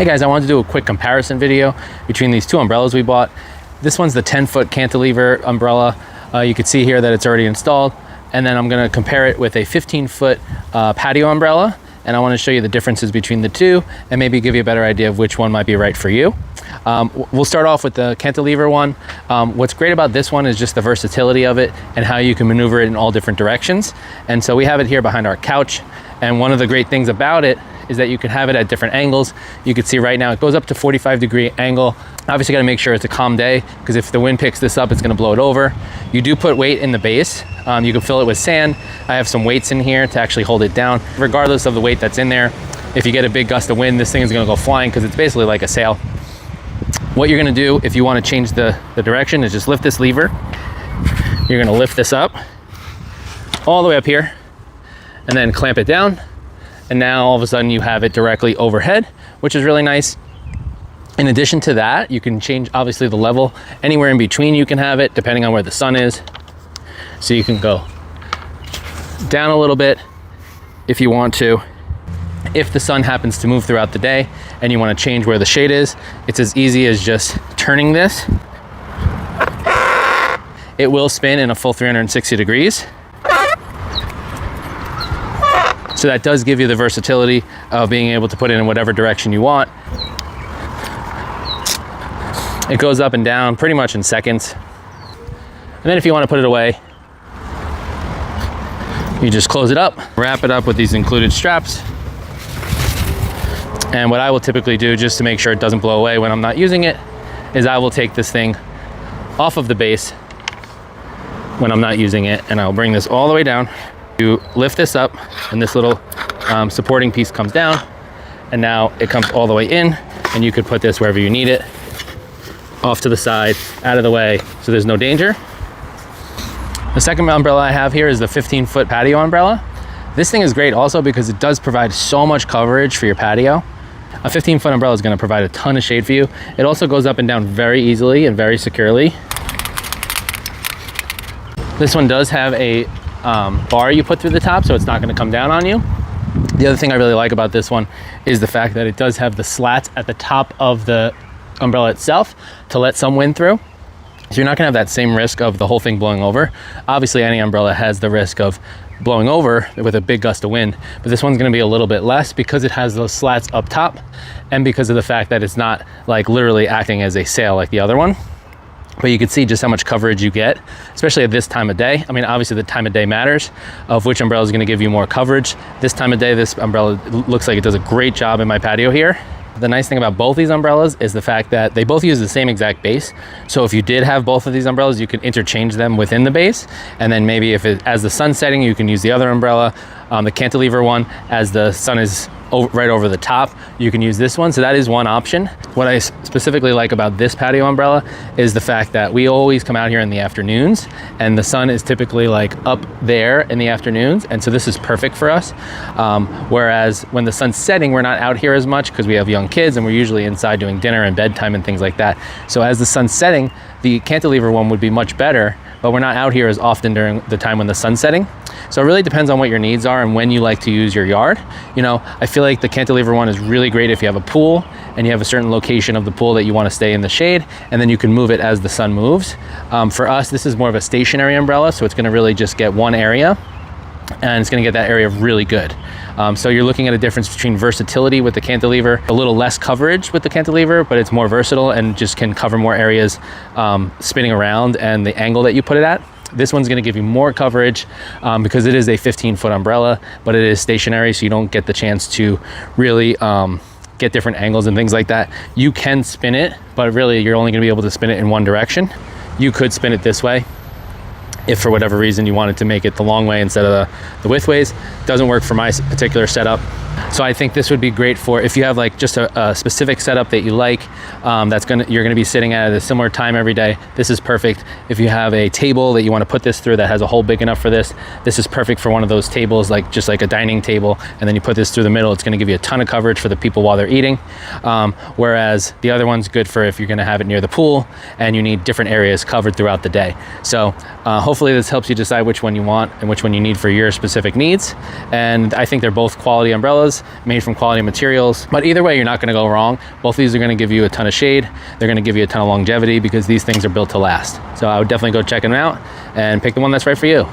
Hey guys, I wanted to do a quick comparison video between these two umbrellas we bought. This one's the 10-foot cantilever umbrella. You can see here that it's already installed. And then I'm gonna compare it with a 15-foot patio umbrella. And I wanna show you the differences between the two and maybe give you a better idea of which one might be right for you. We'll start off with the cantilever one. What's great about this one is just the versatility of it and how you can maneuver it in all different directions. And so we have it here behind our couch. And one of the great things about it is that you can have it at different angles. You can see right now it goes up to 45-degree angle. Obviously gotta make sure it's a calm day, because if the wind picks this up, it's gonna blow it over. You do put weight in the base. You can fill it with sand. I have some weights in here to actually hold it down. Regardless of the weight that's in there, if you get a big gust of wind, this thing is gonna go flying because it's basically like a sail. What you're gonna do if you wanna change the direction is just lift this lever. You're gonna lift this up all the way up here and then clamp it down. And now all of a sudden you have it directly overhead, which is really nice. In addition to that, you can change obviously the level. Anywhere in between you can have it depending on where the sun is. So you can go down a little bit if you want to. If the sun happens to move throughout the day and you want to change where the shade is, it's as easy as just turning this. It will spin in a full 360 degrees. So that does give you the versatility of being able to put it in whatever direction you want. It goes up and down pretty much in seconds. And then if you want to put it away, you just close it up, wrap it up with these included straps. And what I will typically do, just to make sure it doesn't blow away when I'm not using it, is I will take this thing off of the base when I'm not using it, and I'll bring this all the way down. You lift this up and this little supporting piece comes down, and now it comes all the way in, and you could put this wherever you need it, off to the side, out of the way, so there's no danger. The second umbrella I have here is the 15-foot patio umbrella. This thing is great also because it does provide so much coverage for your patio. A 15-foot umbrella is going to provide a ton of shade for you. It also goes up and down very easily and very securely. This one does have a bar you put through the top, so it's not going to come down on you. The other thing I really like about this one is the fact that it does have the slats at the top of the umbrella itself to let some wind through. So you're not going to have that same risk of the whole thing blowing over. Obviously any umbrella has the risk of blowing over with a big gust of wind, but this one's going to be a little bit less because it has those slats up top and because of the fact that it's not like literally acting as a sail like the other one. But you can see just how much coverage you get, especially at this time of day. I mean, obviously the time of day matters of which umbrella is going to give you more coverage. This time of day, this umbrella looks like it does a great job in my patio here. The nice thing about both these umbrellas is the fact that they both use the same exact base. So if you did have both of these umbrellas, you can interchange them within the base. And then maybe if as the sun's setting, you can use the other umbrella, the cantilever one, as the sun is right over the top, you can use this one. So that is one option. What I specifically like about this patio umbrella is the fact that we always come out here in the afternoons and the sun is typically like up there in the afternoons. And so this is perfect for us. Whereas when the sun's setting, we're not out here as much because we have young kids and we're usually inside doing dinner and bedtime and things like that. So as the sun's setting, the cantilever one would be much better, but we're not out here as often during the time when the sun's setting. So it really depends on what your needs are and when you like to use your yard. You know, I feel like the cantilever one is really great if you have a pool and you have a certain location of the pool that you want to stay in the shade, and then you can move it as the sun moves. For us, this is more of a stationary umbrella, so it's going to really just get one area and it's going to get that area really good. So you're looking at a difference between versatility with the cantilever, a little less coverage with the cantilever, but it's more versatile and just can cover more areas spinning around and the angle that you put it at. This one's going to give you more coverage because it is a 15-foot umbrella, but it is stationary, so you don't get the chance to really get different angles and things like that. You can spin it, but really you're only going to be able to spin it in one direction. You could spin it this way if for whatever reason you wanted to make it the long way instead of the width ways. It doesn't work for my particular setup. So I think this would be great for if you have like just a specific setup that you like, you're gonna be sitting at a similar time every day. This is perfect. If you have a table that you want to put this through that has a hole big enough for this, this is perfect for one of those tables, like just like a dining table, and then you put this through the middle. It's gonna give you a ton of coverage for the people while they're eating. Whereas the other one's good for if you're gonna have it near the pool and you need different areas covered throughout the day. So hopefully hopefully this helps you decide which one you want and which one you need for your specific needs. And I think they're both quality umbrellas made from quality materials, but either way, you're not gonna go wrong. Both of these are gonna give you a ton of shade. They're gonna give you a ton of longevity because these things are built to last. So I would definitely go check them out and pick the one that's right for you.